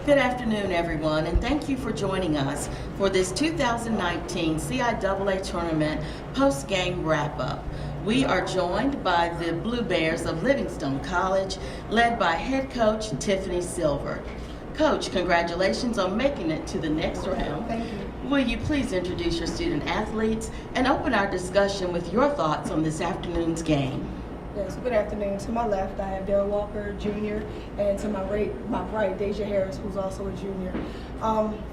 Good afternoon, everyone, and thank you for joining us for this 2019 CIAA Tournament post-game wrap-up. We are joined by the Blue Bears of Livingstone College, led by head coach Tiffany Silver. Coach, congratulations on making it to the next round. Thank you. Will you please introduce your student athletes and open our discussion with your thoughts on this afternoon's game? Yes, good afternoon. To my left, I have Darryl Walker, Jr., and to my right, Deja Harris, who's also a junior.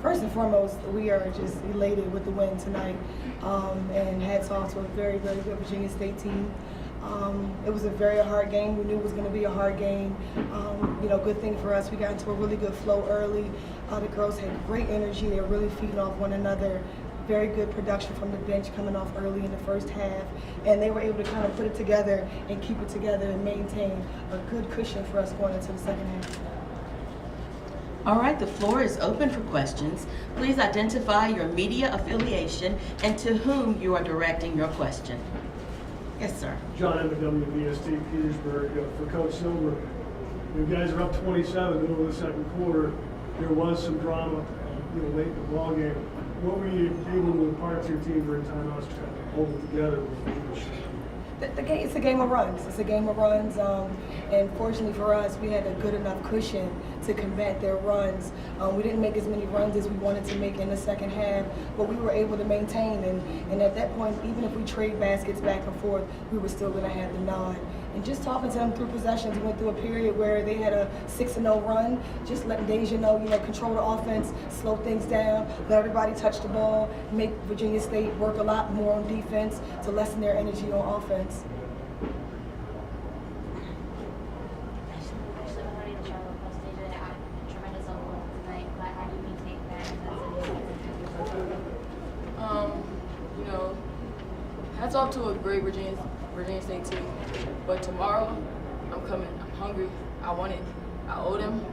First and foremost, we are just elated with the win tonight, and hats off to a very, very good Virginia State team. It was a very hard game. We knew it was going to be a hard game. Good thing for us, we got into a really good flow early. The girls had great energy. They were really feeding off one another. Very good production from the bench coming off early in the first half, and they were able to kind of put it together and keep it together and maintain a good cushion for us going into the second half. All right, the floor is open for questions. Please identify your media affiliation and to whom you are directing your question. Yes, sir. John McW, VST Petersburg. For Coach Silver, you guys are up 27 middle of the second quarter. There was some drama, late in the ball game. What were you able to impart to your team during timeouts to kind of hold it together? It's a game of runs. It's a game of runs, and fortunately for us, we had a good enough cushion to combat their runs. We didn't make as many runs as we wanted to make in the second half, but we were able to maintain, and at that point, even if we trade baskets back and forth, we were still going to have the nod. And just talking to them through possessions, we went through a period where they had a 6-0 run, just letting Deja know, control the offense, slow things down, let everybody touch the ball, make Virginia State work a lot more on defense to lessen their energy on offense. Hats off to a great Virginia State team. But tomorrow, I'm coming. I'm hungry. I want it. I owe them.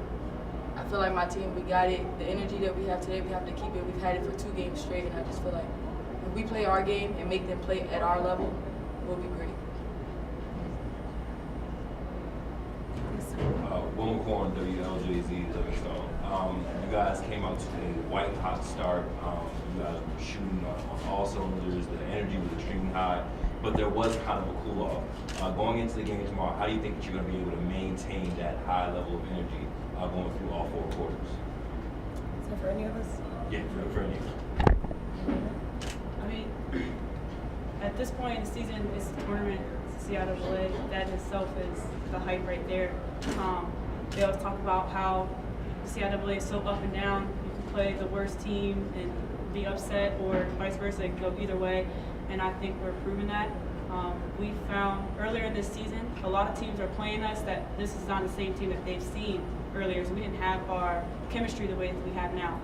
I feel like my team, we got it. The energy that we have today, we have to keep it. We've had it for 2 games straight, and I just feel like if we play our game and make them play at our level, we'll be great. Will McCorn, WLJZ, Livingstone. You guys came out to a white hot start. You guys were shooting on all cylinders. The energy was extremely high, but there was kind of a cool off. Going into the game tomorrow, how do you think that you're going to be able to maintain that high level of energy going through all 4 quarters? Is that for any of us? Yeah, for any of us. I mean, at this point in the season, it's a tournament, it's a CIAA. That in itself is the hype right there. They always talk about how the CIAA is so up and down. You can play the worst team and be upset, or vice versa. It can go either way, and I think we're proving that. We found earlier this season, a lot of teams are playing us that this is not the same team that they've seen earlier, so we didn't have our chemistry the way that we have now.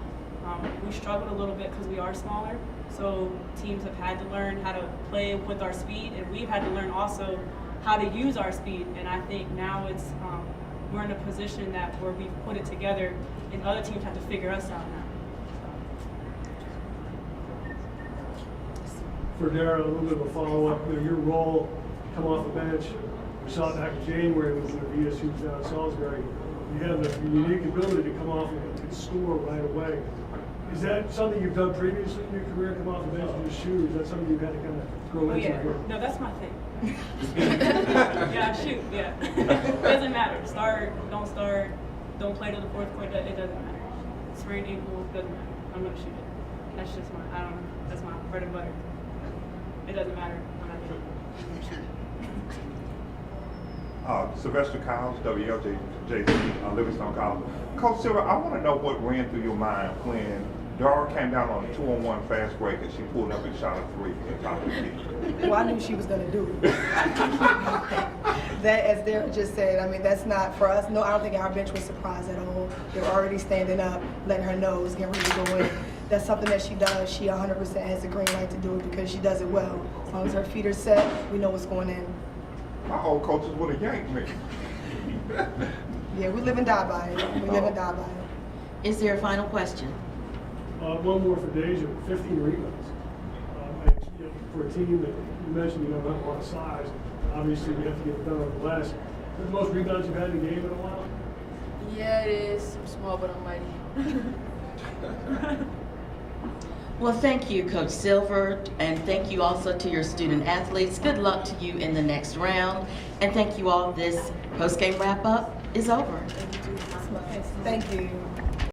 We struggled a little bit because we are smaller, so teams have had to learn how to play with our speed, and we've had to learn also how to use our speed, and I think now it's we're in a position where we've put it together, and other teams have to figure us out now. For Darryl, a little bit of a follow-up. Your role, come off the bench. We saw it back in January when VSU was down at Salisbury. You have the unique ability to come off and score right away. Is that something you've done previously in your career, come off the bench and just shoot? Is that something you've had to kind of grow into here? No, that's my thing. Yeah, shoot, yeah. Doesn't matter. Start, don't play to the fourth quarter, it doesn't matter. Sprained ankle, doesn't matter. I'm gonna shoot it. That's just that's my bread and butter. It doesn't matter. I'm not doing it. Sylvester Kyles, WLJZ, Livingstone College. Coach Silver, I want to know what ran through your mind when Dara came down on a 2-on-1 fast break and she pulled up and shot a 3 from the top of the key. Well, I knew she was going to do it. That, as Darryl just said, I mean, that's not for us. No, I don't think our bench was surprised at all. They were already standing up, letting her know it was getting ready to go in. That's something that she does. She 100% has the green light to do it because she does it well. As long as her feet are set, we know what's going in. My old coaches would have yanked me. Yeah, we live and die by it. We live and die by it. Is there a final question? One more for Deja, 15 rebounds. For a team that you mentioned you don't have a lot of size, obviously you have to get it done on the glass. The most rebounds you've had in a game in a while? Yeah, it is. I'm small, but I'm mighty. Well, thank you, Coach Silver, and thank you also to your student athletes. Good luck to you in the next round, and thank you all. This post-game wrap-up is over. Thank you.